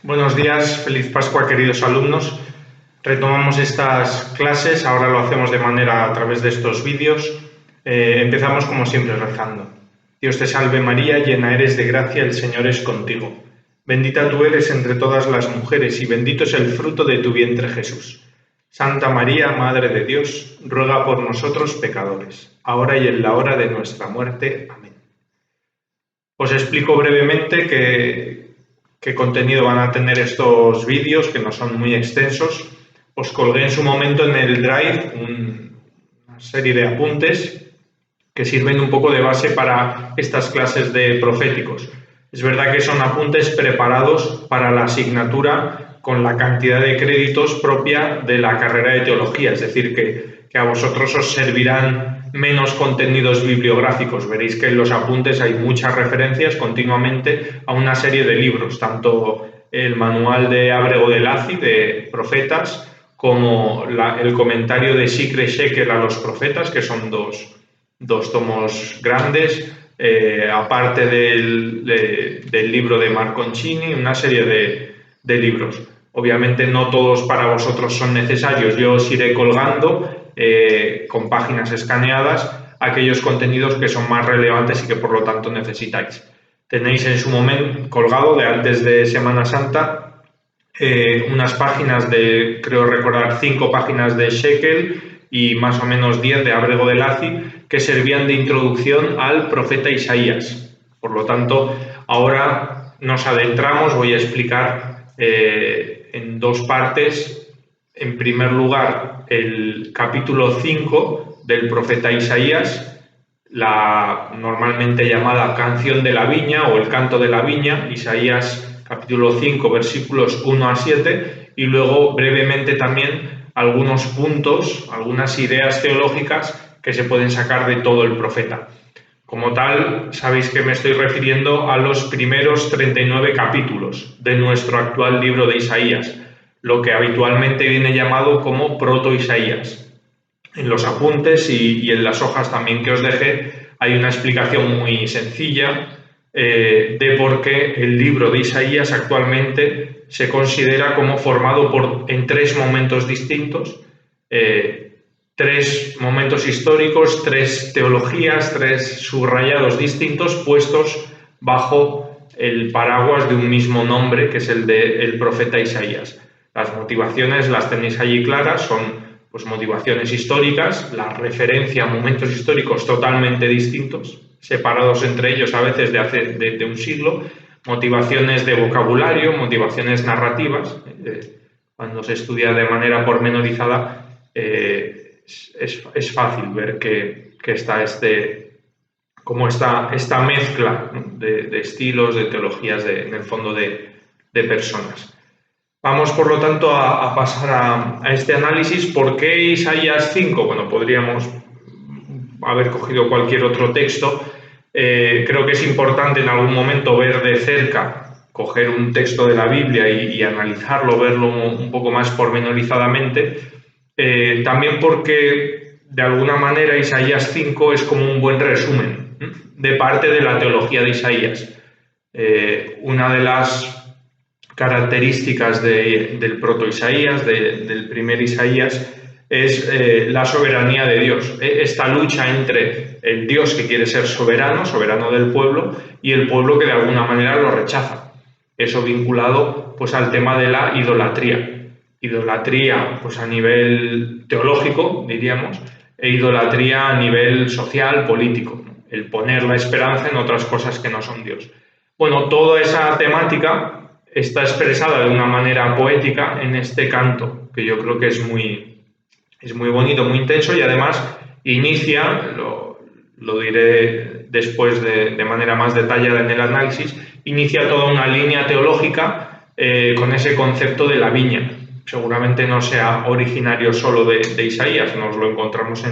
Buenos días, feliz Pascua, queridos alumnos. Retomamos estas clases, ahora lo hacemos de manera a través de estos vídeos. Empezamos como siempre rezando. Dios te salve María, llena eres de gracia, el Señor es contigo. Bendita tú eres entre todas las mujeres y bendito es el fruto de tu vientre Jesús. Santa María, Madre de Dios, ruega por nosotros pecadores, ahora y en la hora de nuestra muerte. Amén. Os explico brevemente qué contenido van a tener estos vídeos, que no son muy extensos. Os colgué en su momento en el Drive una serie de apuntes que sirven un poco de base para estas clases de proféticos. Es verdad que son apuntes preparados para la asignatura con la cantidad de créditos propia de la carrera de teología, es decir, que a vosotros os servirán menos contenidos bibliográficos. Veréis que en los apuntes hay muchas referencias continuamente a una serie de libros, tanto el manual de Ábrego de Lacy de profetas como el comentario de Sikre Shekel a los profetas, que son dos tomos grandes, aparte del libro de Marconcini, una serie de libros. Obviamente no todos para vosotros son necesarios, yo os iré colgando con páginas escaneadas aquellos contenidos que son más relevantes y que por lo tanto necesitáis. Tenéis en su momento colgado de antes de Semana Santa unas páginas de, creo recordar, 5 páginas de Shekel y más o menos 10 de Ábrego de Lacy, que servían de introducción al profeta Isaías. Por lo tanto, ahora nos adentramos, voy a explicar en dos partes. En primer lugar, el capítulo 5 del profeta Isaías, la normalmente llamada canción de la viña o el canto de la viña, Isaías capítulo 5, versículos 1 a 7, y luego brevemente también algunos puntos, algunas ideas teológicas que se pueden sacar de todo el profeta. Como tal, sabéis que me estoy refiriendo a los primeros 39 capítulos de nuestro actual libro de Isaías, lo que habitualmente viene llamado como Proto-Isaías. En los apuntes y en las hojas también que os dejé hay una explicación muy sencilla de por qué el libro de Isaías actualmente se considera como formado en 3 momentos distintos, 3 momentos históricos, 3 teologías, 3 subrayados distintos puestos bajo el paraguas de un mismo nombre, que es el del profeta Isaías. Las motivaciones las tenéis allí claras, son pues motivaciones históricas, la referencia a momentos históricos totalmente distintos, separados entre ellos a veces de un siglo, motivaciones de vocabulario, motivaciones narrativas. Cuando se estudia de manera pormenorizada es fácil ver que está esta mezcla, ¿no?, de estilos, de teologías, en el fondo de personas. Vamos, por lo tanto, a pasar a este análisis. ¿Por qué Isaías 5? Bueno, podríamos haber cogido cualquier otro texto. Creo que es importante en algún momento ver de cerca, coger un texto de la Biblia y analizarlo, verlo un poco más pormenorizadamente. También porque, de alguna manera, Isaías 5 es como un buen resumen de parte de la teología de Isaías. Una de las características del proto-Isaías, del primer Isaías, es la soberanía de Dios. Esta lucha entre el Dios que quiere ser soberano, soberano del pueblo, y el pueblo que de alguna manera lo rechaza. Eso vinculado pues al tema de la idolatría. Idolatría pues a nivel teológico, diríamos, e idolatría a nivel social, político, ¿no? El poner la esperanza en otras cosas que no son Dios. Bueno, toda esa temática está expresada de una manera poética en este canto, que yo creo que es muy bonito, muy intenso, y además inicia, lo diré después de manera más detallada en el análisis, inicia toda una línea teológica con ese concepto de la viña. Seguramente no sea originario solo de Isaías, nos lo encontramos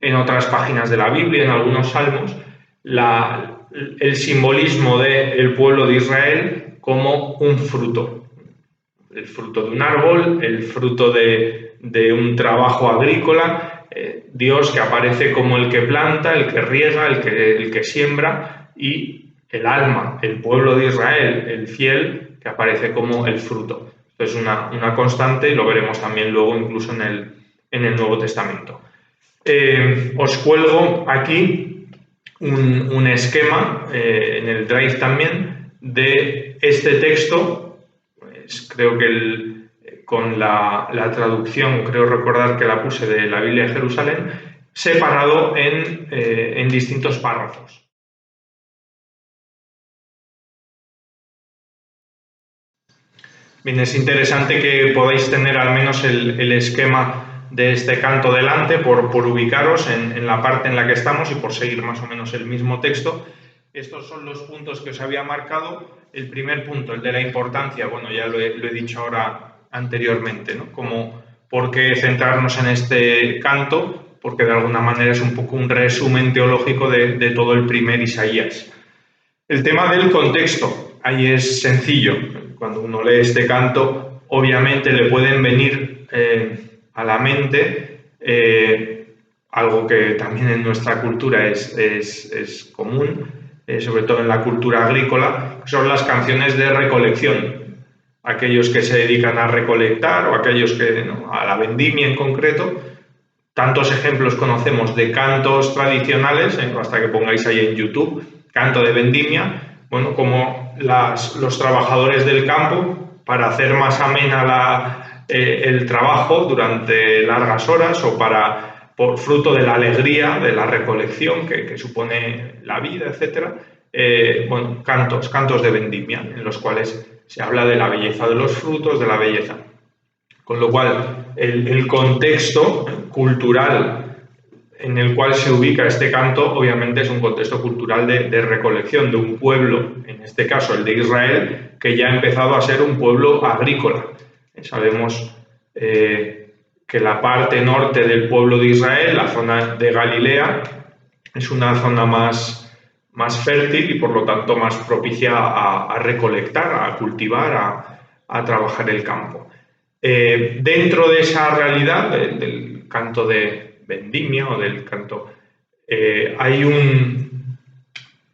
en otras páginas de la Biblia, en algunos salmos, el simbolismo del pueblo de Israel como un fruto, el fruto de un árbol, el fruto de un trabajo agrícola, Dios que aparece como el que planta, el que riega, el que siembra, y el alma, el pueblo de Israel, el fiel, que aparece como el fruto. Esto es una constante y lo veremos también luego incluso en el Nuevo Testamento. Os cuelgo aquí un esquema en el Drive también de este texto. Pues creo que con la traducción, creo recordar que la puse de la Biblia de Jerusalén, separado en distintos párrafos. Bien, es interesante que podáis tener al menos el esquema de este canto delante por ubicaros en la parte en la que estamos y por seguir más o menos el mismo texto. Estos son los puntos que os había marcado. El primer punto, el de la importancia, bueno, ya lo he dicho ahora anteriormente, ¿no? Como por qué centrarnos en este canto, porque de alguna manera es un poco un resumen teológico de todo el primer Isaías. El tema del contexto, ahí es sencillo. Cuando uno lee este canto, obviamente le pueden venir a la mente algo que también en nuestra cultura es común, sobre todo en la cultura agrícola, que son las canciones de recolección. Aquellos que se dedican a recolectar o aquellos que, ¿no?, a la vendimia en concreto. Tantos ejemplos conocemos de cantos tradicionales, hasta que pongáis ahí en YouTube, canto de vendimia, bueno, como los trabajadores del campo, para hacer más amena el trabajo durante largas horas o por fruto de la alegría, de la recolección que supone la vida, etc. Bueno, cantos de vendimia, en los cuales se habla de la belleza de los frutos, de la belleza. Con lo cual, el contexto cultural en el cual se ubica este canto, obviamente es un contexto cultural de recolección de un pueblo, en este caso el de Israel, que ya ha empezado a ser un pueblo agrícola. Sabemos que la parte norte del pueblo de Israel, la zona de Galilea, es una zona más fértil y por lo tanto más propicia a recolectar, a cultivar, a trabajar el campo. Dentro de esa realidad del canto de vendimia o del canto, hay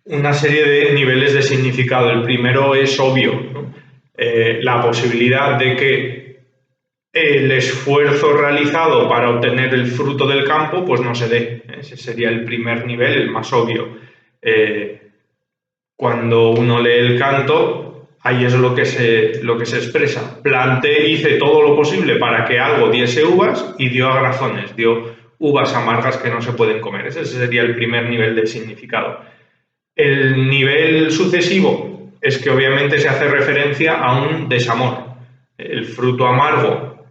una serie de niveles de significado. El primero es obvio, ¿no? La posibilidad de que el esfuerzo realizado para obtener el fruto del campo pues no se dé. Ese sería el primer nivel, el más obvio. Cuando uno lee el canto, ahí es lo que se expresa. Planté, hice todo lo posible para que algo diese uvas y dio agrazones, dio uvas amargas que no se pueden comer. Ese sería el primer nivel de significado. El nivel sucesivo es que obviamente se hace referencia a un desamor. El fruto amargo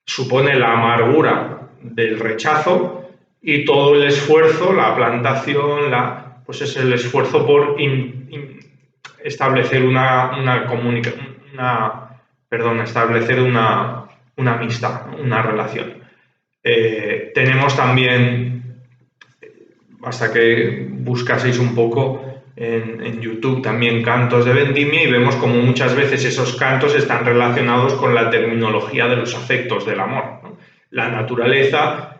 supone la amargura del rechazo y todo el esfuerzo, la plantación, pues es el esfuerzo por establecer una amistad, una relación. Tenemos también, basta que buscaseis un poco en YouTube, también cantos de vendimia y vemos como muchas veces esos cantos están relacionados con la terminología de los afectos del amor, ¿no? La naturaleza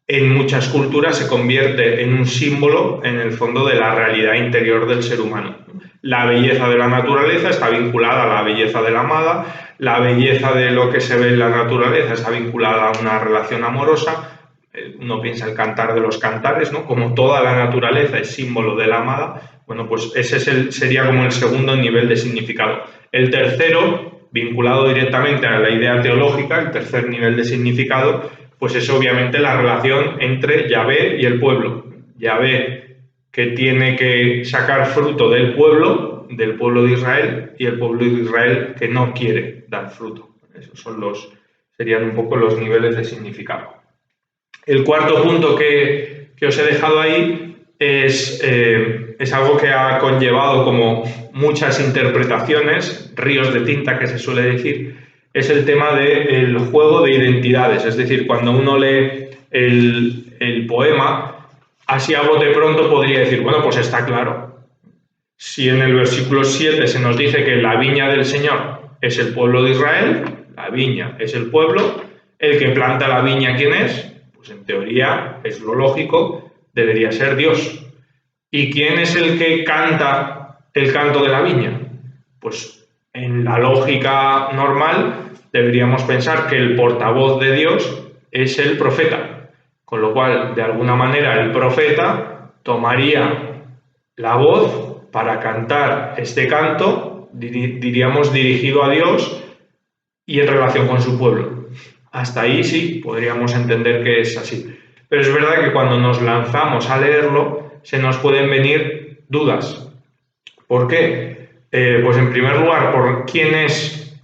en muchas culturas se convierte en un símbolo, en el fondo, de la realidad interior del ser humano. La belleza de la naturaleza está vinculada a la belleza de la amada, la belleza de lo que se ve en la naturaleza está vinculada a una relación amorosa. Uno piensa el cantar de los cantares, ¿no? Como toda la naturaleza es símbolo de la amada. Bueno, pues ese sería como el segundo nivel de significado. El tercero, vinculado directamente a la idea teológica, el tercer nivel de significado, pues es obviamente la relación entre Yahvé y el pueblo. Yahvé, que tiene que sacar fruto del pueblo de Israel, y el pueblo de Israel que no quiere dar fruto. Esos serían un poco los niveles de significado. El cuarto punto que os he dejado ahí es algo que ha conllevado como muchas interpretaciones, ríos de tinta que se suele decir, es el tema del juego de identidades. Es decir, cuando uno lee el poema, así a bote pronto podría decir, bueno, pues está claro. Si en el versículo 7 se nos dice que la viña del Señor es el pueblo de Israel, la viña es el pueblo, el que planta la viña, ¿quién es? Pues en teoría, es lo lógico, debería ser Dios. ¿Y quién es el que canta el canto de la viña? Pues En la lógica normal deberíamos pensar que el portavoz de Dios es el profeta, con lo cual, de alguna manera, el profeta tomaría la voz para cantar este canto, diríamos dirigido a Dios y en relación con su pueblo. Hasta ahí sí, podríamos entender que es así. Pero es verdad que cuando nos lanzamos a leerlo, se nos pueden venir dudas. ¿Por qué? Pues en primer lugar, por quién es,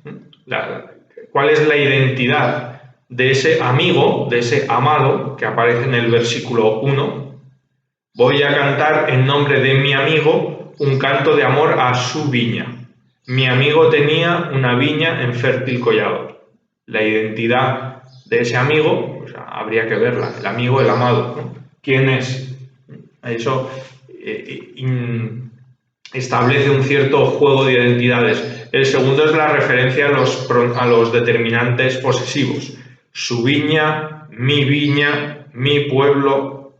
cuál es la identidad de ese amigo, de ese amado, que aparece en el versículo 1. Voy a cantar en nombre de mi amigo un canto de amor a su viña. Mi amigo tenía una viña en fértil collado. La identidad de ese amigo, pues habría que verla. El amigo, el amado, ¿no? ¿Quién es? Eso establece un cierto juego de identidades. El segundo es la referencia a los determinantes posesivos. Su viña, mi pueblo,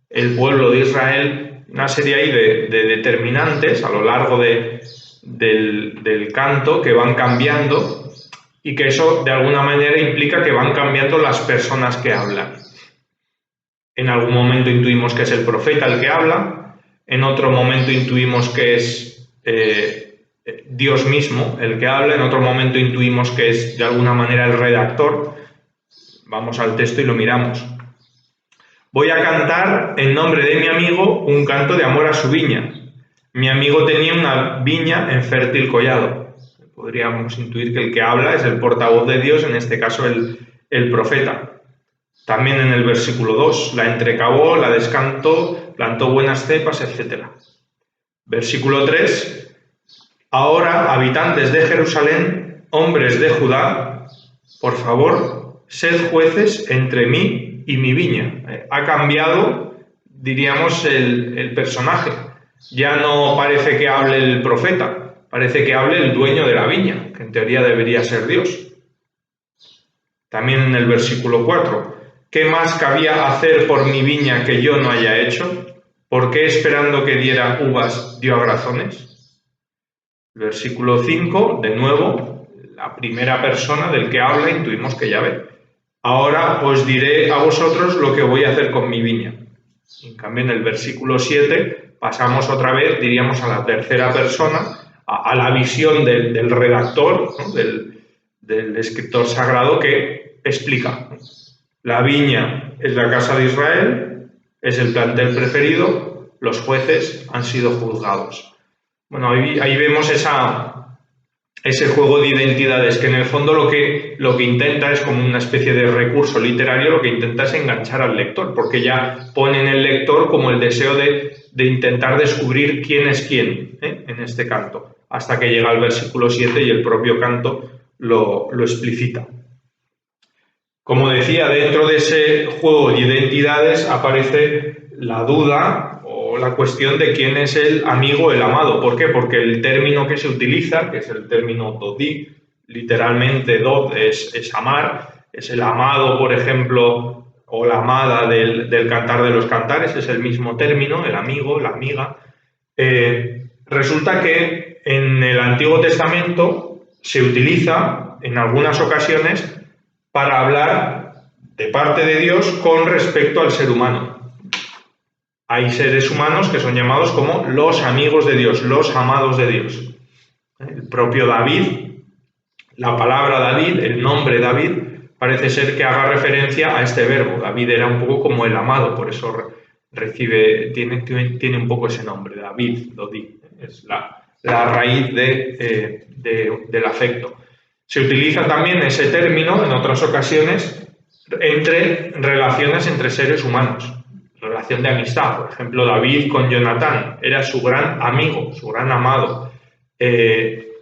el pueblo de Israel, una serie ahí de determinantes a lo largo del canto que van cambiando y que eso de alguna manera implica que van cambiando las personas que hablan. En algún momento intuimos que es el profeta el que habla, en otro momento intuimos que es Dios mismo el que habla, en otro momento intuimos que es de alguna manera el redactor. Vamos al texto y lo miramos. Voy a cantar en nombre de mi amigo un canto de amor a su viña. Mi amigo tenía una viña en fértil collado. Podríamos intuir que el que habla es el portavoz de Dios, en este caso el profeta. También en el versículo 2, la entrecavó, la descantó, plantó buenas cepas, etc. Versículo 3, ahora, habitantes de Jerusalén, hombres de Judá, por favor, sed jueces entre mí y mi viña. Ha cambiado, diríamos, el personaje. Ya no parece que hable el profeta, parece que hable el dueño de la viña, que en teoría debería ser Dios. También en el versículo 4, ¿qué más cabía hacer por mi viña que yo no haya hecho? ¿Por qué esperando que diera uvas dio agrazones? Versículo 5, de nuevo, la primera persona del que habla intuimos que Yahvé. Ahora os diré a vosotros lo que voy a hacer con mi viña. En cambio, en el versículo 7 pasamos otra vez, diríamos, a la tercera persona, a la visión del redactor, ¿no? del escritor sagrado que explica. La viña es la casa de Israel, es el plantel preferido, los jueces han sido juzgados. Bueno, ahí vemos ese juego de identidades que en el fondo lo que intenta es como una especie de recurso literario, lo que intenta es enganchar al lector, porque ya pone en el lector como el deseo de intentar descubrir quién es quién en este canto, hasta que llega al versículo 7 y el propio canto lo explicita. Como decía, dentro de ese juego de identidades aparece la duda o la cuestión de quién es el amigo, el amado. ¿Por qué? Porque el término que se utiliza, que es el término dodi, literalmente dod es amar, es el amado, por ejemplo, o la amada del Cantar de los Cantares, es el mismo término, el amigo, la amiga. Resulta que en el Antiguo Testamento se utiliza en algunas ocasiones para hablar de parte de Dios con respecto al ser humano. Hay seres humanos que son llamados como los amigos de Dios, los amados de Dios. El propio David, la palabra David, el nombre David, parece ser que haga referencia a este verbo. David era un poco como el amado, por eso tiene un poco ese nombre, David, Dodi, es la raíz del afecto. Se utiliza también ese término en otras ocasiones entre relaciones entre seres humanos, relación de amistad. Por ejemplo, David con Jonatán era su gran amigo, su gran amado.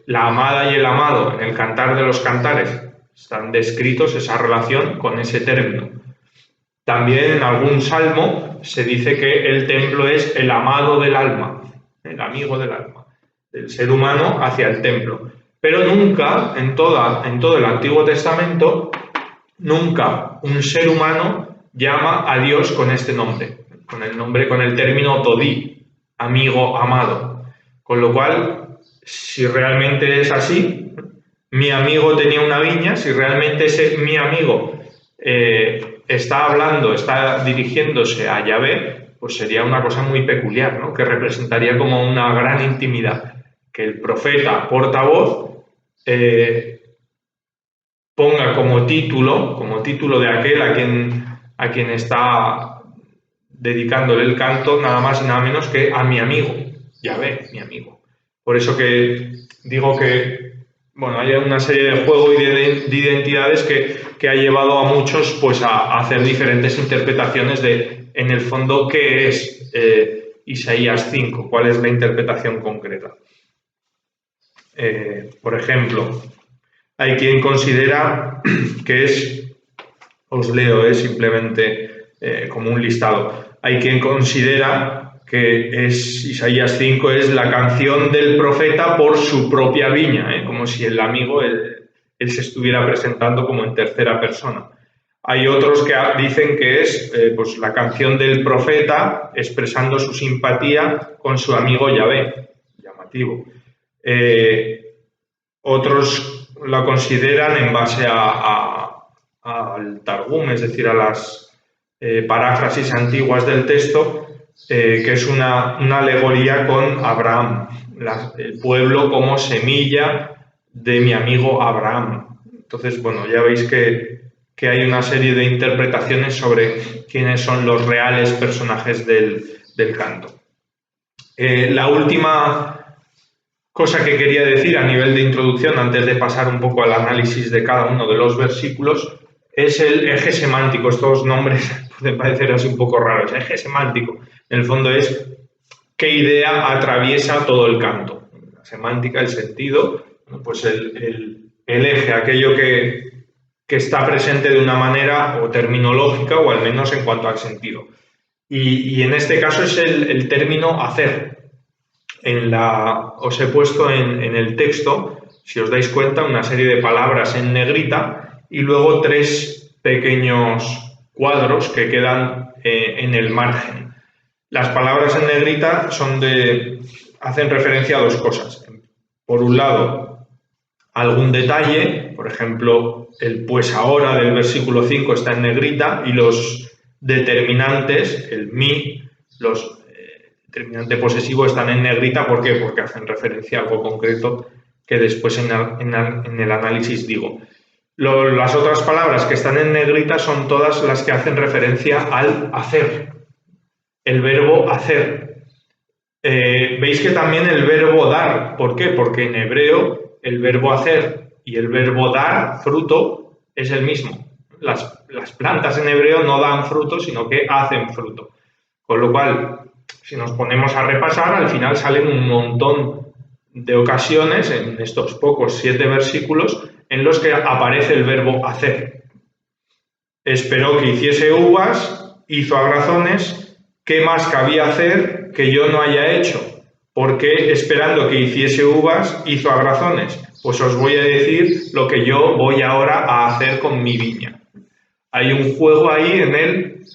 La amada y el amado en el Cantar de los Cantares están descritos esa relación con ese término. También en algún salmo se dice que el templo es el amado del alma, el amigo del alma, del ser humano hacia el templo. Pero nunca, en todo el Antiguo Testamento, nunca un ser humano llama a Dios con este nombre, con el término dodi, amigo, amado. Con lo cual, si realmente es así, mi amigo tenía una viña, si realmente mi amigo está hablando, está dirigiéndose a Yahvé, pues sería una cosa muy peculiar, ¿no? Que representaría como una gran intimidad. Que el profeta portavoz ponga como título de aquel a quien está dedicándole el canto, nada más y nada menos que a mi amigo, Yahvé, mi amigo. Por eso que digo que, bueno, hay una serie de juegos y de identidades que ha llevado a muchos pues a hacer diferentes interpretaciones de, en el fondo, qué es Isaías 5, cuál es la interpretación concreta. Por ejemplo, hay quien considera que es, os leo simplemente como un listado, hay quien considera que Isaías 5 es la canción del profeta por su propia viña, como si el amigo, él se estuviera presentando como en tercera persona. Hay otros que dicen que es pues la canción del profeta expresando su simpatía con su amigo Yahvé, llamativo. Otros la consideran en base al Targum, es decir, a las paráfrasis antiguas del texto, que es una alegoría con Abraham, el pueblo como semilla de mi amigo Abraham. Entonces, bueno, ya veis que hay una serie de interpretaciones sobre quiénes son los reales personajes del canto. La última cosa que quería decir a nivel de introducción, antes de pasar un poco al análisis de cada uno de los versículos, es el eje semántico. Estos nombres pueden parecer así un poco raros. Eje semántico, en el fondo, es qué idea atraviesa todo el canto. La semántica, el sentido, pues el eje, aquello que está presente de una manera o terminológica, o al menos en cuanto al sentido. Y en este caso es el término hacer. Os he puesto en el texto, si os dais cuenta, una serie de palabras en negrita y luego 3 pequeños cuadros que quedan en el margen. Las palabras en negrita hacen referencia a 2 cosas. Por un lado, algún detalle, por ejemplo, el pues ahora del versículo 5 está en negrita y los determinantes, el mi, determinante posesivo, están en negrita. ¿Por qué? Porque hacen referencia a algo concreto que después en el análisis digo. Las otras palabras que están en negrita son todas las que hacen referencia al hacer, el verbo hacer. Veis que también el verbo dar. ¿Por qué? Porque en hebreo el verbo hacer y el verbo dar fruto es el mismo. Las plantas en hebreo no dan fruto, sino que hacen fruto. Con lo cual, si nos ponemos a repasar, al final salen un montón de ocasiones en estos pocos 7 versículos en los que aparece el verbo hacer. Esperó que hiciese uvas, hizo agrazones, ¿qué más cabía hacer que yo no haya hecho? ¿Por qué esperando que hiciese uvas hizo agrazones? Pues os voy a decir lo que yo voy ahora a hacer con mi viña. Hay un juego ahí en él,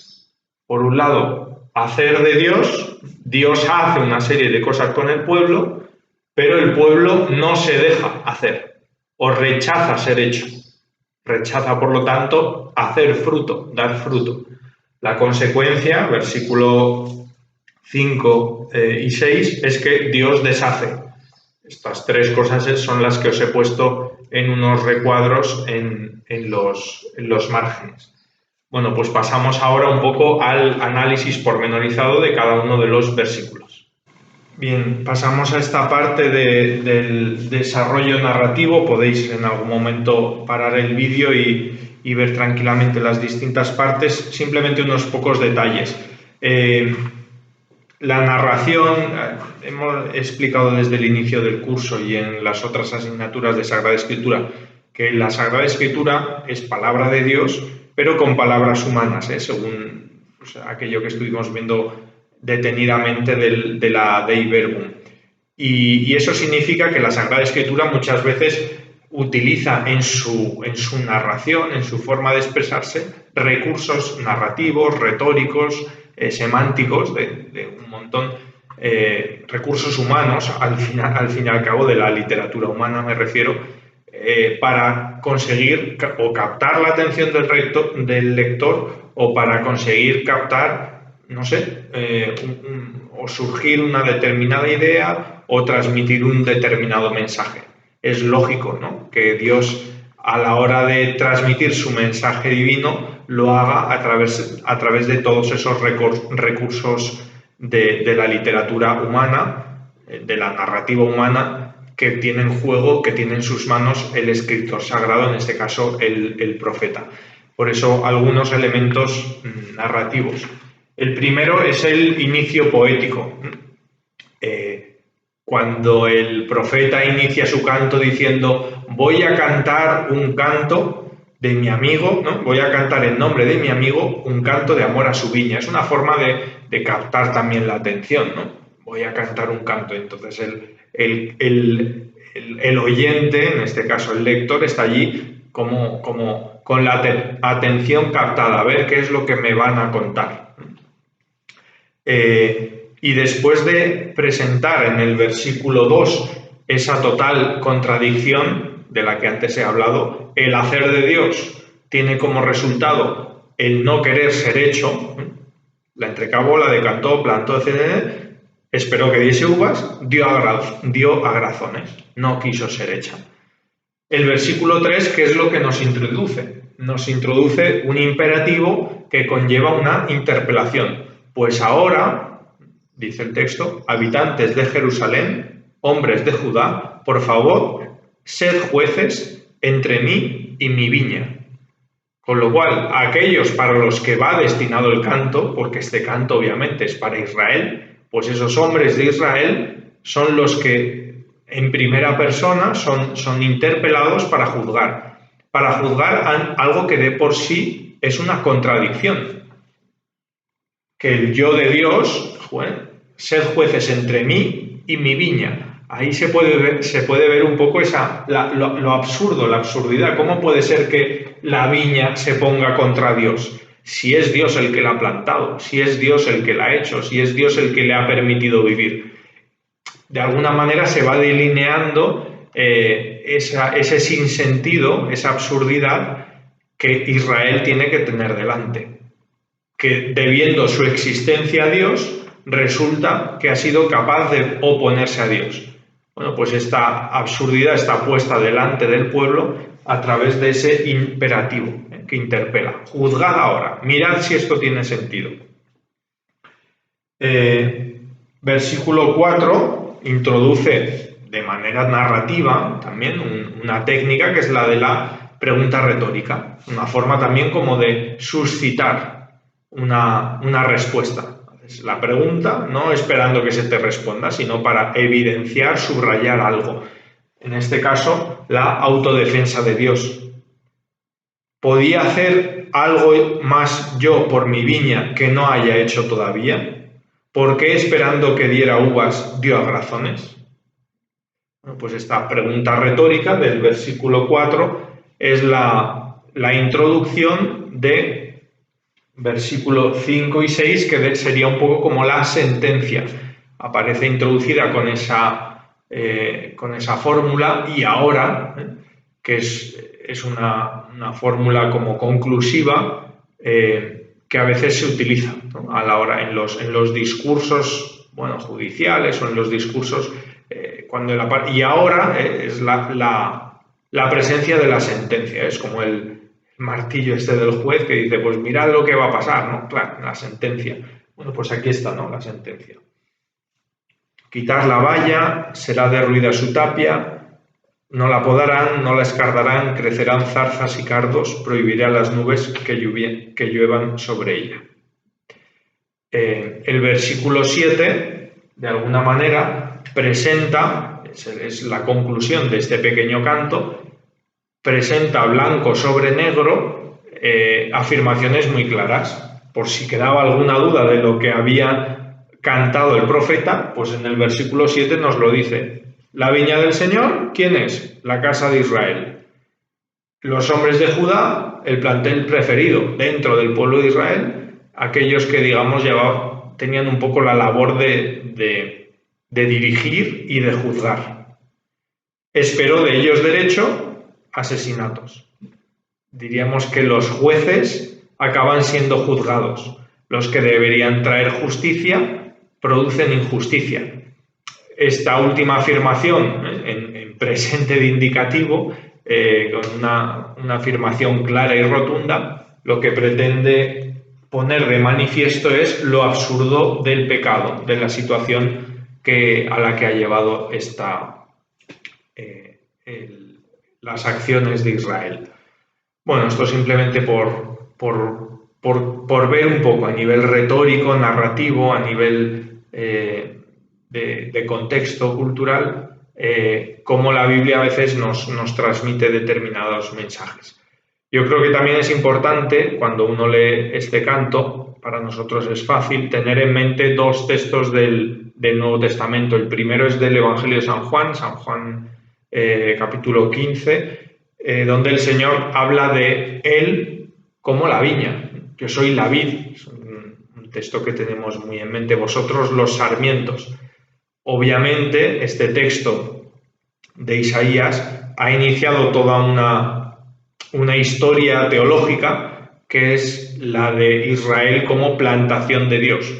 por un lado, hacer de Dios. Dios hace una serie de cosas con el pueblo, pero el pueblo no se deja hacer o rechaza ser hecho. Rechaza, por lo tanto, hacer fruto, dar fruto. La consecuencia, versículo 5 y 6, es que Dios deshace. Estas 3 cosas son las que os he puesto en unos recuadros en los márgenes. Bueno, pues pasamos ahora un poco al análisis pormenorizado de cada uno de los versículos. Bien, pasamos a esta parte del desarrollo narrativo. Podéis en algún momento parar el vídeo y ver tranquilamente las distintas partes. Simplemente unos pocos detalles. La narración, hemos explicado desde el inicio del curso y en las otras asignaturas de Sagrada Escritura, que la Sagrada Escritura es palabra de Dios, pero con palabras humanas, según aquello que estuvimos viendo detenidamente de la Dei Verbum. Y eso significa que la Sagrada Escritura muchas veces utiliza en su narración, en su forma de expresarse, recursos narrativos, retóricos, semánticos, de un montón recursos humanos, al fin y al cabo de la literatura humana me refiero, para conseguir o captar la atención del lector o para conseguir captar, no sé, o surgir una determinada idea o transmitir un determinado mensaje. Es lógico, ¿no?, que Dios, a la hora de transmitir su mensaje divino, lo haga a través de todos esos recursos de la literatura humana, de la narrativa humana, que tiene en juego, que tiene en sus manos el escritor sagrado, en este caso el profeta. Por eso algunos elementos narrativos. El primero es el inicio poético. Cuando el profeta inicia su canto diciendo voy a cantar un canto de mi amigo, ¿no?, voy a cantar en nombre de mi amigo un canto de amor a su viña. Es una forma de captar también la atención, ¿no? Voy a cantar un canto. Entonces el oyente, en este caso el lector, está allí como con la atención captada, a ver qué es lo que me van a contar. Y después de presentar en el versículo 2 esa total contradicción de la que antes he hablado, el hacer de Dios tiene como resultado el no querer ser hecho, la entrecabó, la decantó, plantó, etc., esperó que diese uvas, dio agrazones, no quiso ser hecha. El versículo 3, ¿qué es lo que nos introduce? Nos introduce un imperativo que conlleva una interpelación. Pues ahora, dice el texto, habitantes de Jerusalén, hombres de Judá, por favor, sed jueces entre mí y mi viña. Con lo cual, aquellos para los que va destinado el canto, porque este canto obviamente es para Israel, pues esos hombres de Israel son los que en primera persona son interpelados para juzgar algo que de por sí es una contradicción. Que el yo de Dios, sed jueces entre mí y mi viña. Ahí se puede ver un poco lo absurdo, la absurdidad. ¿Cómo puede ser que la viña se ponga contra Dios? Si es Dios el que la ha plantado, si es Dios el que la ha hecho, si es Dios el que le ha permitido vivir. De alguna manera se va delineando ese sinsentido, esa absurdidad que Israel tiene que tener delante. Que debiendo su existencia a Dios, resulta que ha sido capaz de oponerse a Dios. Bueno, pues esta absurdidad está puesta delante del pueblo a través de ese imperativo que interpela. Juzgad ahora, mirad si esto tiene sentido. Versículo 4 introduce de manera narrativa también una técnica que es la de la pregunta retórica, una forma también como de suscitar una respuesta. La pregunta, no esperando que se te responda, sino para evidenciar, subrayar algo. En este caso, la autodefensa de Dios. ¿Podía hacer algo más yo por mi viña que no haya hecho todavía? ¿Por qué esperando que diera uvas dio agrazones? Bueno, pues esta pregunta retórica del versículo 4 es la introducción de versículo 5 y 6, que sería un poco como la sentencia. Aparece introducida con esa fórmula y ahora, que es una fórmula como conclusiva, que a veces se utiliza, ¿no?, a la hora en los discursos, bueno, judiciales o en los discursos y ahora es la presencia de la sentencia. Es como el martillo este del juez que dice, pues mirad lo que va a pasar, ¿no? Claro, la sentencia. Bueno, pues aquí está, ¿no?, la sentencia. Quitar la valla, será derruida su tapia, no la podarán, no la escardarán, crecerán zarzas y cardos, prohibiré a las nubes que lluevan sobre ella. El versículo 7, de alguna manera, presenta, es la conclusión de este pequeño canto, presenta blanco sobre negro afirmaciones muy claras. Por si quedaba alguna duda de lo que había cantado el profeta, pues en el versículo 7 nos lo dice. La viña del Señor, ¿quién es? La casa de Israel. Los hombres de Judá, el plantel preferido dentro del pueblo de Israel, aquellos que, digamos, tenían un poco la labor de dirigir y de juzgar. Esperó de ellos derecho, asesinatos. Diríamos que los jueces acaban siendo juzgados. Los que deberían traer justicia producen injusticia. Esta última afirmación, en presente de indicativo, con una afirmación clara y rotunda, lo que pretende poner de manifiesto es lo absurdo del pecado, de la situación a la que ha llevado las acciones de Israel. Bueno, esto simplemente por ver un poco a nivel retórico, narrativo, a nivel de contexto cultural, cómo la Biblia a veces nos transmite determinados mensajes. Yo creo que también es importante, cuando uno lee este canto, para nosotros es fácil, tener en mente dos textos del Nuevo Testamento. El primero es del Evangelio de San Juan capítulo 15, donde el Señor habla de Él como la viña. Yo soy la vid, es un texto que tenemos muy en mente. Vosotros los sarmientos. Obviamente, este texto de Isaías ha iniciado toda una historia teológica que es la de Israel como plantación de Dios.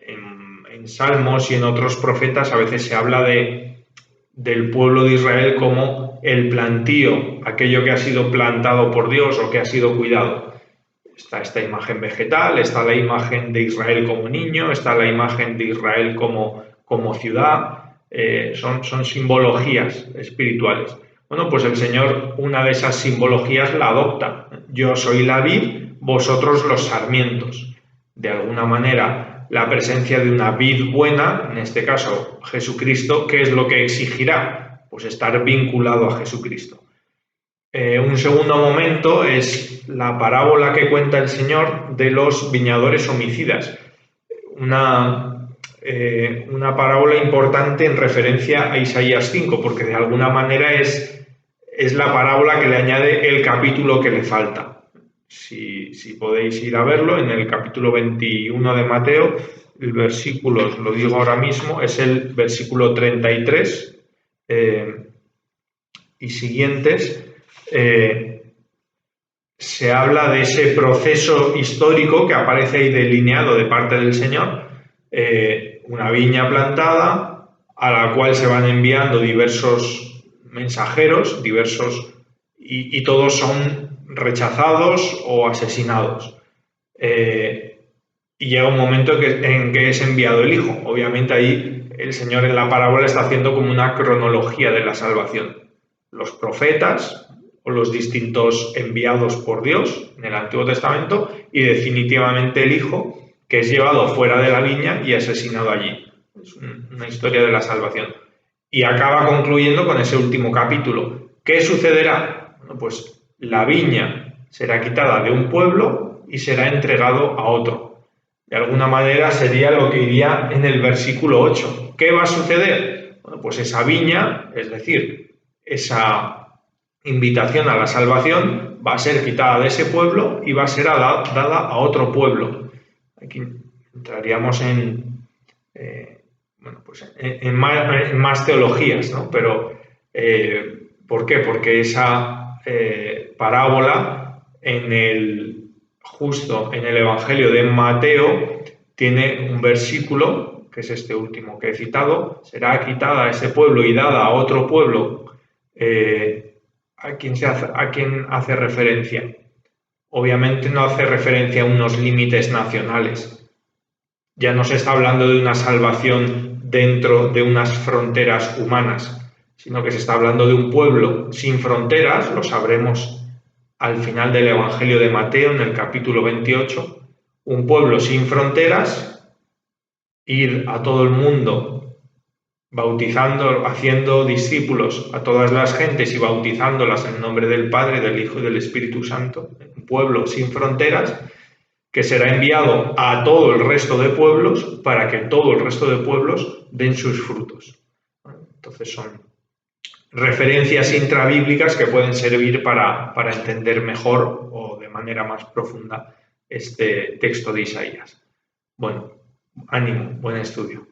En Salmos y en otros profetas a veces se habla del pueblo de Israel como el plantío, aquello que ha sido plantado por Dios o que ha sido cuidado. Está esta imagen vegetal, está la imagen de Israel como niño, está la imagen de Israel como ciudad, son simbologías espirituales. Bueno, pues el Señor una de esas simbologías la adopta. Yo soy la vid, vosotros los sarmientos. De alguna manera, la presencia de una vid buena, en este caso Jesucristo, ¿qué es lo que exigirá? Pues estar vinculado a Jesucristo. Un segundo momento es la parábola que cuenta el Señor de los viñadores homicidas. Una parábola importante en referencia a Isaías 5, porque de alguna manera es la parábola que le añade el capítulo que le falta. Si podéis ir a verlo, en el capítulo 21 de Mateo, el versículo, os lo digo ahora mismo, es el versículo 33 y siguientes. Se habla de ese proceso histórico que aparece ahí delineado de parte del Señor, una viña plantada a la cual se van enviando diversos mensajeros, y todos son rechazados o asesinados. Y llega un momento en que es enviado el Hijo. Obviamente ahí el Señor en la parábola está haciendo como una cronología de la salvación. Los profetas o los distintos enviados por Dios en el Antiguo Testamento y definitivamente el Hijo, que es llevado fuera de la viña y asesinado allí. Es una historia de la salvación. Y acaba concluyendo con ese último capítulo. ¿Qué sucederá? Bueno, pues la viña será quitada de un pueblo y será entregado a otro. De alguna manera sería lo que iría en el versículo 8. ¿Qué va a suceder? Bueno, pues esa viña, es decir, esa invitación a la salvación va a ser quitada de ese pueblo y va a ser dada a otro pueblo. Aquí entraríamos en más teologías, ¿no? Pero, ¿por qué? Porque esa parábola justo en el Evangelio de Mateo tiene un versículo, que es este último que he citado: será quitada ese pueblo y dada a otro pueblo. ¿A quién hace referencia? Obviamente no hace referencia a unos límites nacionales. Ya no se está hablando de una salvación dentro de unas fronteras humanas, sino que se está hablando de un pueblo sin fronteras, lo sabremos al final del Evangelio de Mateo, en el capítulo 28, un pueblo sin fronteras, ir a todo el mundo bautizando, haciendo discípulos a todas las gentes y bautizándolas en el nombre del Padre, del Hijo y del Espíritu Santo, un pueblo sin fronteras que será enviado a todo el resto de pueblos para que todo el resto de pueblos den sus frutos. Entonces son referencias intrabíblicas que pueden servir para entender mejor o de manera más profunda este texto de Isaías. Bueno, Ánimo, buen estudio.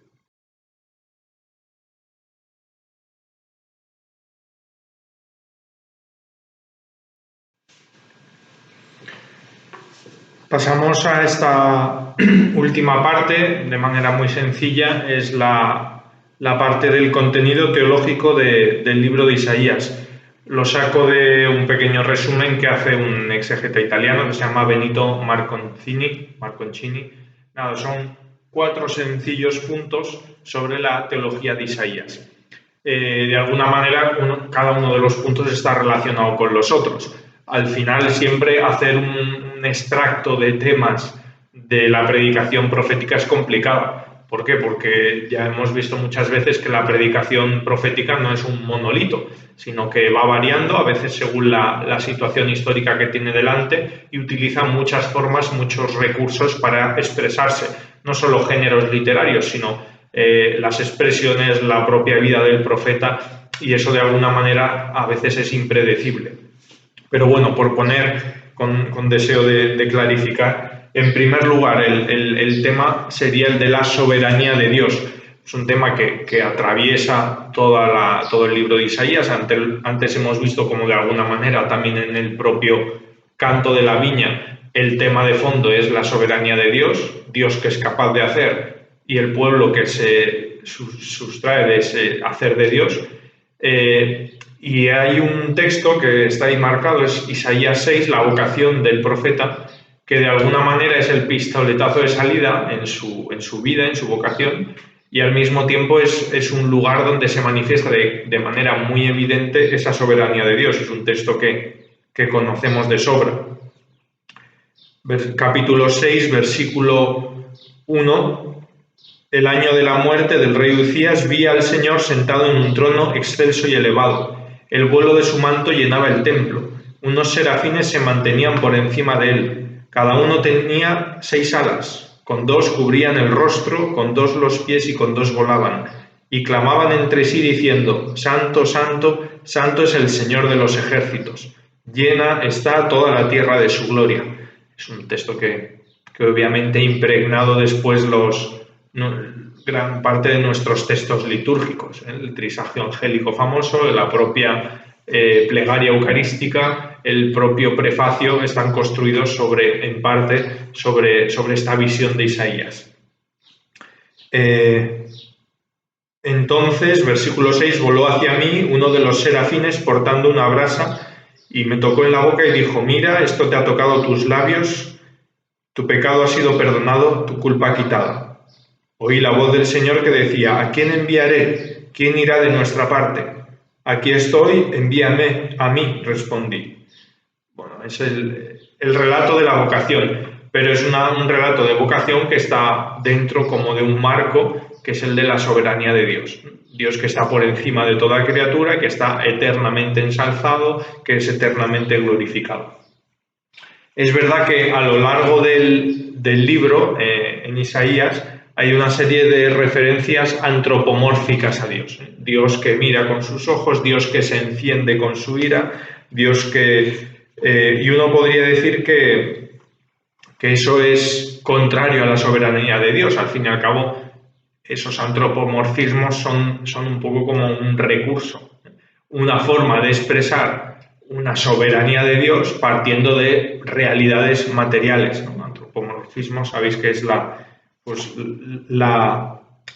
Pasamos a esta última parte, de manera muy sencilla, es la parte del contenido teológico del libro de Isaías. Lo saco de un pequeño resumen que hace un exégeta italiano que se llama Benito Marconcini. Nada, son 4 sencillos puntos sobre la teología de Isaías. De alguna manera, cada uno de los puntos está relacionado con los otros. Al final, siempre hacer un extracto de temas de la predicación profética es complicado. ¿Por qué? Porque ya hemos visto muchas veces que la predicación profética no es un monolito, sino que va variando, a veces según la situación histórica que tiene delante, y utiliza muchas formas, muchos recursos para expresarse, no solo géneros literarios, sino las expresiones, la propia vida del profeta, y eso de alguna manera a veces es impredecible. Pero bueno, por poner con deseo de clarificar, en primer lugar el tema sería el de la soberanía de Dios. Es un tema que atraviesa todo el libro de Isaías. Antes hemos visto como de alguna manera también en el propio canto de la viña el tema de fondo es la soberanía de Dios, Dios que es capaz de hacer y el pueblo que se sustrae de ese hacer de Dios. Y hay un texto que está ahí marcado, es Isaías 6, la vocación del profeta, que de alguna manera es el pistoletazo de salida en su vida, en su vocación, y al mismo tiempo es un lugar donde se manifiesta de manera muy evidente esa soberanía de Dios. Es un texto que conocemos de sobra. Capítulo 6, versículo 1. El año de la muerte del rey Uzías vi al Señor sentado en un trono excelso y elevado. El vuelo de su manto llenaba el templo. Unos serafines se mantenían por encima de él. Cada uno tenía 6 alas. Con 2 cubrían el rostro, con 2 los pies y con 2 volaban. Y clamaban entre sí diciendo: Santo, santo, santo es el Señor de los ejércitos. Llena está toda la tierra de su gloria. Es un texto que obviamente ha impregnado después gran parte de nuestros textos litúrgicos. El trisagio angélico famoso, la propia plegaria eucarística, el propio prefacio están construidos en parte sobre esta visión de Isaías. Entonces, versículo 6, voló hacia mí uno de los serafines portando una brasa y me tocó en la boca y dijo: mira, esto te ha tocado tus labios, tu pecado ha sido perdonado, tu culpa quitada. Oí la voz del Señor que decía: ¿a quién enviaré? ¿Quién irá de nuestra parte? Aquí estoy, envíame a mí, respondí. Bueno, es el relato de la vocación, pero es un relato de vocación que está dentro como de un marco, que es el de la soberanía de Dios. Dios que está por encima de toda criatura, que está eternamente ensalzado, que es eternamente glorificado. Es verdad que a lo largo del libro, en Isaías, hay una serie de referencias antropomórficas a Dios. Dios que mira con sus ojos, Dios que se enciende con su ira, Dios que... y uno podría decir que eso es contrario a la soberanía de Dios. Al fin y al cabo, esos antropomorfismos son un poco como un recurso, una forma de expresar una soberanía de Dios partiendo de realidades materiales, ¿no? Antropomorfismo, sabéis que es la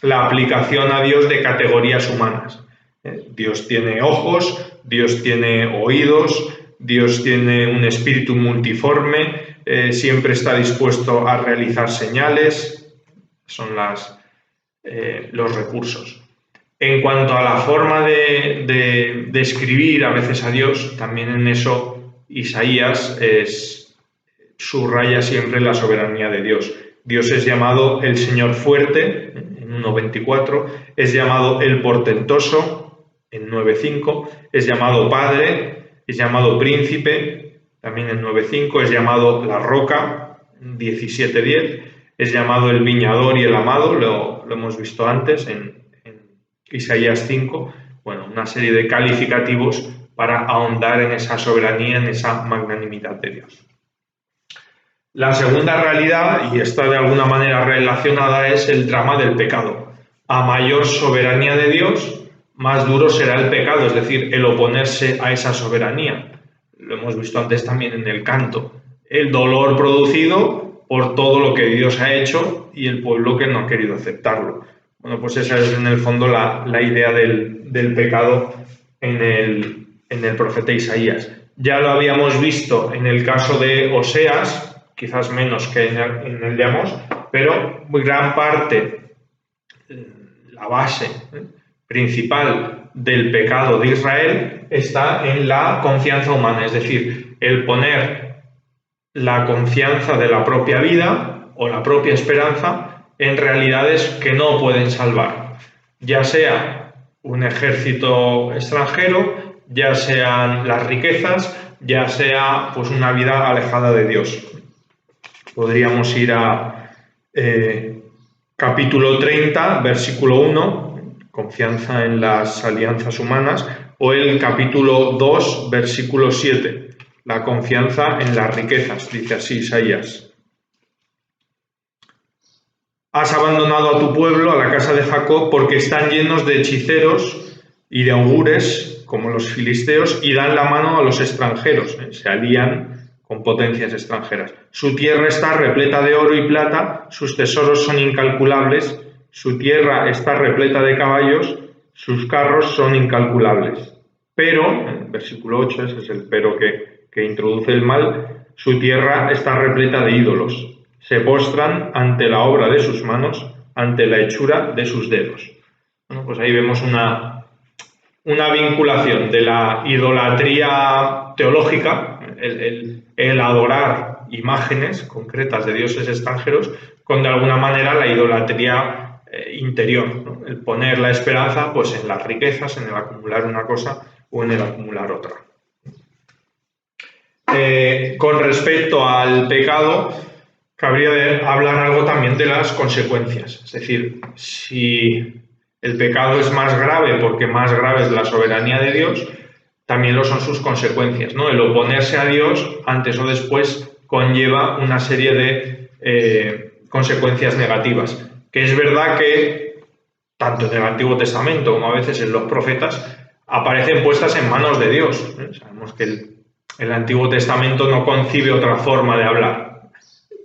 aplicación a Dios de categorías humanas. Dios tiene ojos, Dios tiene oídos, Dios tiene un espíritu multiforme, siempre está dispuesto a realizar señales, son los recursos. En cuanto a la forma de escribir a veces a Dios, también en eso Isaías subraya siempre la soberanía de Dios. Dios es llamado el Señor fuerte, en 1.24, es llamado el portentoso, en 9.5, es llamado Padre, es llamado Príncipe, también en 9.5, es llamado la Roca, 17.10, es llamado el Viñador y el Amado, lo hemos visto antes en Isaías 5, bueno, una serie de calificativos para ahondar en esa soberanía, en esa magnanimidad de Dios. La segunda realidad, y está de alguna manera relacionada, es el drama del pecado. A mayor soberanía de Dios, más duro será el pecado, es decir, el oponerse a esa soberanía. Lo hemos visto antes también en el canto. El dolor producido por todo lo que Dios ha hecho y el pueblo que no ha querido aceptarlo. Bueno, pues esa es en el fondo la idea del pecado en el profeta Isaías. Ya lo habíamos visto en el caso de Oseas, quizás menos que en el de Amós, pero gran parte, la base principal del pecado de Israel está en la confianza humana, es decir, el poner la confianza de la propia vida o la propia esperanza en realidades que no pueden salvar, ya sea un ejército extranjero, ya sean las riquezas, ya sea pues una vida alejada de Dios. Podríamos ir a capítulo 30, versículo 1, confianza en las alianzas humanas, o el capítulo 2, versículo 7, la confianza en las riquezas, dice así Isaías. Has abandonado a tu pueblo, a la casa de Jacob, porque están llenos de hechiceros y de augures, como los filisteos, y dan la mano a los extranjeros, se alían con potencias extranjeras. Su tierra está repleta de oro y plata, sus tesoros son incalculables, su tierra está repleta de caballos, sus carros son incalculables. Pero, versículo 8, ese es el pero que introduce el mal, su tierra está repleta de ídolos. Se postran ante la obra de sus manos, ante la hechura de sus dedos. Bueno, pues ahí vemos una vinculación de la idolatría teológica, el adorar imágenes concretas de dioses extranjeros, con de alguna manera la idolatría interior, ¿no? El poner la esperanza pues, en las riquezas, en el acumular una cosa o en el acumular otra. Con respecto al pecado, cabría hablar algo también de las consecuencias. Es decir, si el pecado es más grave porque más grave es la soberanía de Dios, también lo son sus consecuencias, ¿no? El oponerse a Dios, antes o después, conlleva una serie de consecuencias negativas. Que es verdad que, tanto en el Antiguo Testamento como a veces en los profetas, aparecen puestas en manos de Dios. Sabemos que el Antiguo Testamento no concibe otra forma de hablar.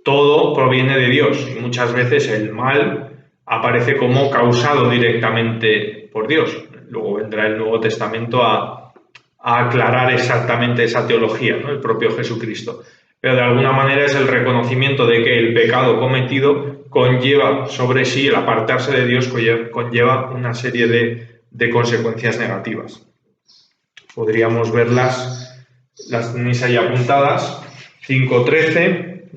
Todo proviene de Dios y muchas veces el mal aparece como causado directamente por Dios. Luego vendrá el Nuevo Testamento a aclarar exactamente esa teología, ¿no? El propio Jesucristo. Pero de alguna manera es el reconocimiento de que el pecado cometido conlleva sobre sí, el apartarse de Dios conlleva una serie de consecuencias negativas. Podríamos verlas, las tenéis ahí apuntadas, 5:13,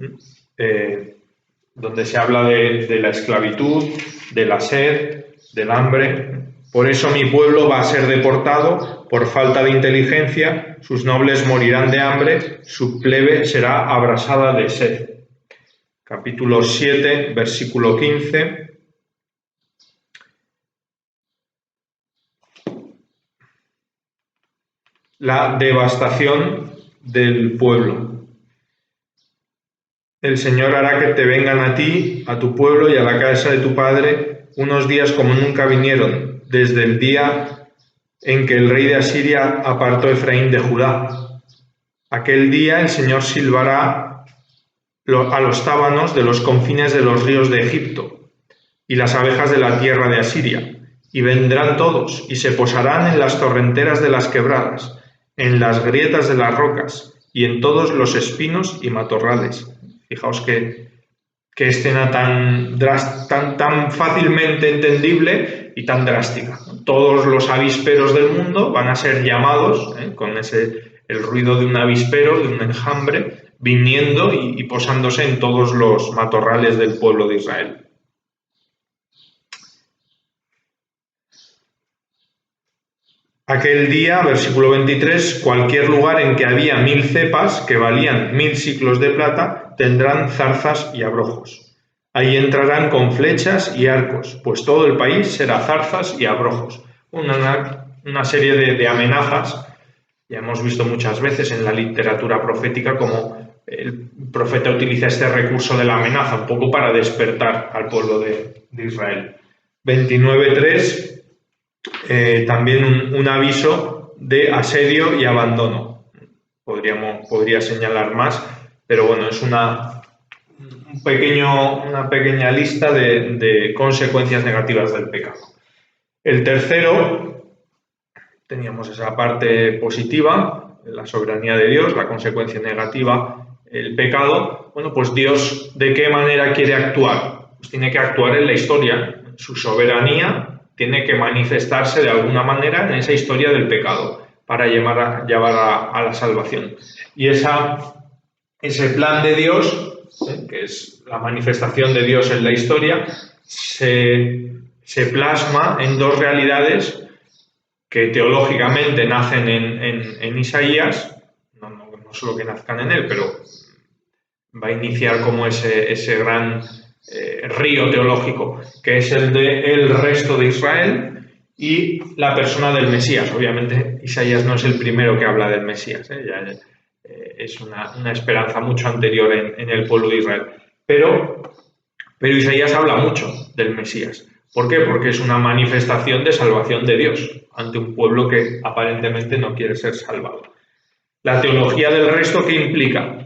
donde se habla de la esclavitud, de la sed, del hambre. Por eso mi pueblo va a ser deportado por falta de inteligencia, sus nobles morirán de hambre, su plebe será abrasada de sed. Capítulo 7, versículo 15. La devastación del pueblo. El Señor hará que te vengan a ti, a tu pueblo y a la casa de tu padre, unos días como nunca vinieron, desde el día en que el rey de Asiria apartó a Efraín de Judá. Aquel día el Señor silbará a los tábanos de los confines de los ríos de Egipto y las abejas de la tierra de Asiria, y vendrán todos y se posarán en las torrenteras de las quebradas, en las grietas de las rocas y en todos los espinos y matorrales. Fijaos qué escena tan fácilmente entendible y tan drástica. Todos los avisperos del mundo van a ser llamados, con el ruido de un avispero, de un enjambre, viniendo y posándose en todos los matorrales del pueblo de Israel. Aquel día, versículo 23, cualquier lugar en que había 1000 cepas que valían 1000 siclos de plata, tendrán zarzas y abrojos. Ahí entrarán con flechas y arcos, pues todo el país será zarzas y abrojos. Una serie de amenazas. Ya hemos visto muchas veces en la literatura profética como profeta utiliza este recurso de la amenaza un poco para despertar al pueblo de Israel. 29.3, también un aviso de asedio y abandono. Podría señalar más, pero bueno, es una pequeña lista de consecuencias negativas del pecado. El tercero, teníamos esa parte positiva, la soberanía de Dios, la consecuencia negativa, el pecado. Bueno, pues Dios, ¿de qué manera quiere actuar? Pues tiene que actuar en la historia. Su soberanía tiene que manifestarse de alguna manera en esa historia del pecado para llevar a la salvación. Y ese plan de Dios, que es la manifestación de Dios en la historia, se plasma en dos realidades que teológicamente nacen en Isaías, no solo que nazcan en él, pero va a iniciar como ese gran río teológico, que es el del resto de Israel y la persona del Mesías. Obviamente Isaías no es el primero que habla del Mesías, es una esperanza mucho anterior en el pueblo de Israel. Pero Isaías habla mucho del Mesías. ¿Por qué? Porque es una manifestación de salvación de Dios ante un pueblo que aparentemente no quiere ser salvado. La teología del resto, ¿qué implica?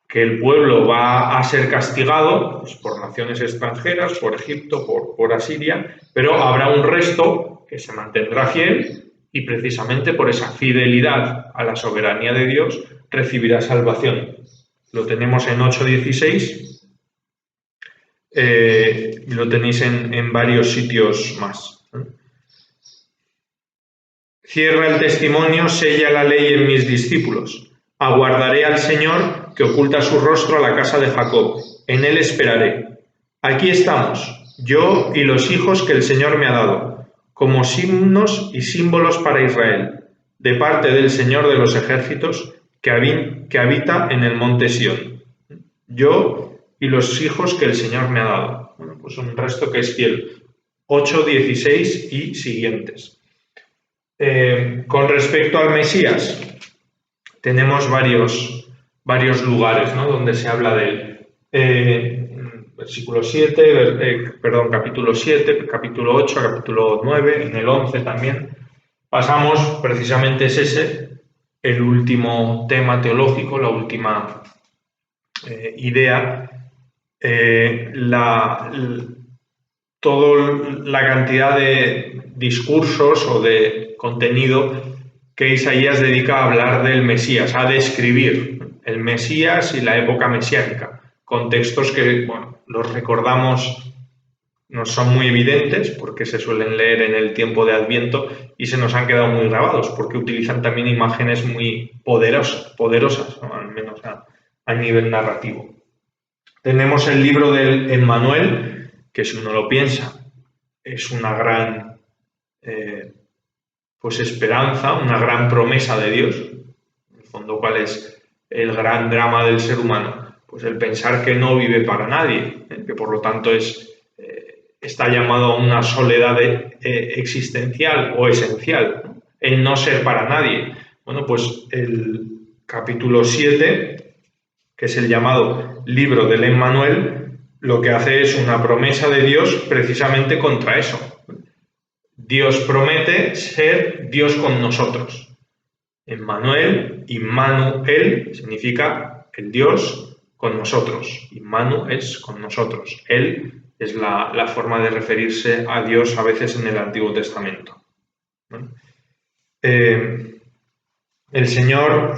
Que el pueblo va a ser castigado pues, por naciones extranjeras, por Egipto, por Asiria, pero habrá un resto que se mantendrá fiel y precisamente por esa fidelidad a la soberanía de Dios recibirá salvación. Lo tenemos en 8:16 y lo tenéis en varios sitios más. Cierra el testimonio, sella la ley en mis discípulos. Aguardaré al Señor que oculta su rostro a la casa de Jacob. En él esperaré. Aquí estamos, yo y los hijos que el Señor me ha dado, como signos y símbolos para Israel, de parte del Señor de los ejércitos que habita en el monte Sión. Yo y los hijos que el Señor me ha dado. Bueno, pues un resto que es fiel. 8:16 y siguientes. Con respecto al Mesías, tenemos varios lugares, ¿no?, donde se habla de él. Capítulo 7, capítulo 8, capítulo 9, en el 11 también. Pasamos, precisamente es ese, el último tema teológico, la última idea, toda la cantidad de discursos o de contenido que Isaías dedica a hablar del Mesías, a describir el Mesías y la época mesiánica, contextos que, bueno, los recordamos, nos son muy evidentes porque se suelen leer en el tiempo de Adviento y se nos han quedado muy grabados porque utilizan también imágenes muy poderosas, ¿no?, al menos a nivel narrativo. Tenemos el libro del Emmanuel, que si uno lo piensa, es una gran esperanza, una gran promesa de Dios. En el fondo, ¿cuál es el gran drama del ser humano? Pues el pensar que no vive para nadie, que por lo tanto está llamado a una soledad existencial o esencial, ¿no?, el no ser para nadie. Bueno, pues el capítulo 7, que es el llamado libro del Emmanuel, lo que hace es una promesa de Dios precisamente contra eso. Dios promete ser Dios con nosotros. Emmanuel, Immanuel, significa el Dios con nosotros. Immanu es con nosotros. Él es la forma de referirse a Dios a veces en el Antiguo Testamento. El Señor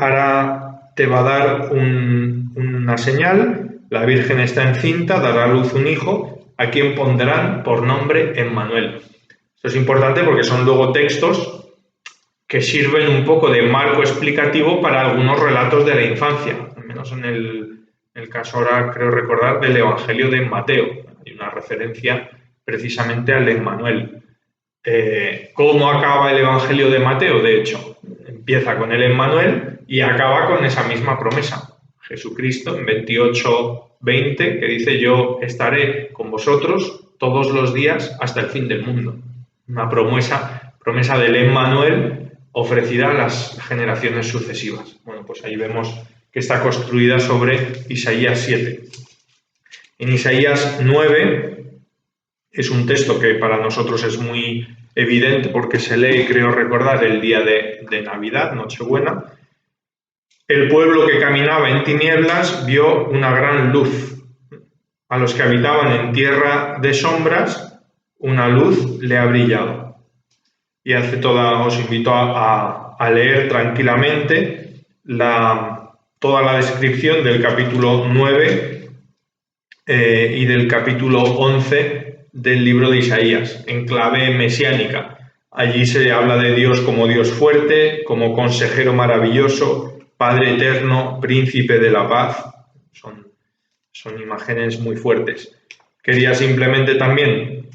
te va a dar una señal. La Virgen está encinta, dará a luz un hijo, a quien pondrán por nombre Emmanuel. Esto es importante porque son luego textos que sirven un poco de marco explicativo para algunos relatos de la infancia, al menos en el caso, ahora creo recordar, del Evangelio de Mateo. Hay una referencia precisamente al Emmanuel. ¿Cómo acaba el Evangelio de Mateo? De hecho, empieza con el Emmanuel y acaba con esa misma promesa. Jesucristo en 28:20, que dice: yo estaré con vosotros todos los días hasta el fin del mundo. Una promesa del Emmanuel ofrecida a las generaciones sucesivas. Bueno, pues ahí vemos que está construida sobre Isaías 7. En Isaías 9 es un texto que para nosotros es muy evidente porque se lee, creo recordar, el día de Navidad, Nochebuena. El pueblo que caminaba en tinieblas vio una gran luz. A los que habitaban en tierra de sombras, una luz le ha brillado. Y os invito a leer tranquilamente toda la descripción del capítulo 9 y del capítulo 11 del libro de Isaías, en clave mesiánica. Allí se habla de Dios como Dios fuerte, como consejero maravilloso, Padre eterno, príncipe de la paz. Son imágenes muy fuertes. Quería simplemente también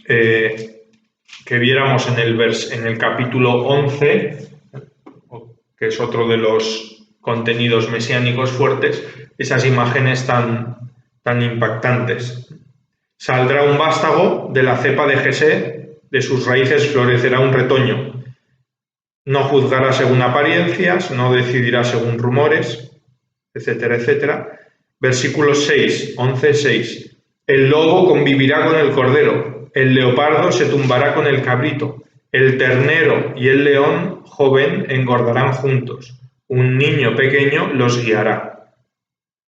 que viéramos en el capítulo 11, que es otro de los contenidos mesiánicos fuertes, esas imágenes tan impactantes. Saldrá un vástago de la cepa de Jesé, de sus raíces florecerá un retoño. No juzgará según apariencias, no decidirá según rumores, etcétera, etcétera. Versículos 6, 11, 6. El lobo convivirá con el cordero, el leopardo se tumbará con el cabrito, el ternero y el león joven engordarán juntos, un niño pequeño los guiará.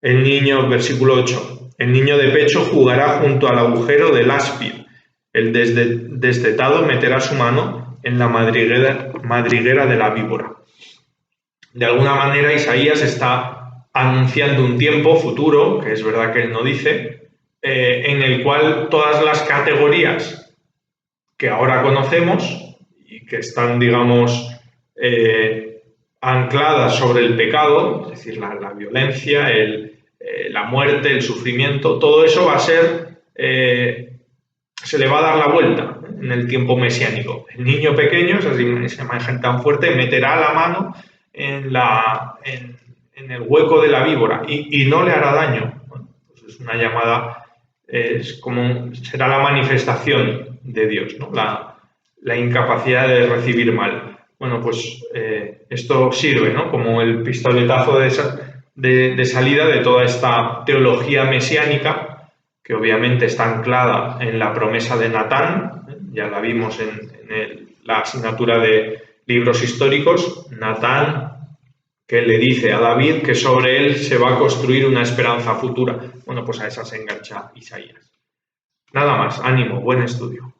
El niño, versículo 8, el niño de pecho jugará junto al agujero del áspid, el destetado meterá su mano en la madriguera de la víbora. De alguna manera Isaías está anunciando un tiempo futuro, que es verdad que él no dice, en el cual todas las categorías que ahora conocemos y que están, digamos, ancladas sobre el pecado, es decir, la violencia, la muerte, el sufrimiento, todo eso va a ser, se le va a dar la vuelta en el tiempo mesiánico. El niño pequeño, esa imagen tan fuerte, meterá la mano en el hueco de la víbora y no le hará daño. Bueno, pues es una llamada, será la manifestación de Dios, ¿no? La incapacidad de recibir mal. Bueno, pues esto sirve, ¿no?, como el pistoletazo de salida de toda esta teología mesiánica, que obviamente está anclada en la promesa de Natán. Ya la vimos en la asignatura de libros históricos. Natán, que le dice a David que sobre él se va a construir una esperanza futura. Bueno, pues a esa se engancha Isaías. Nada más, ánimo, buen estudio.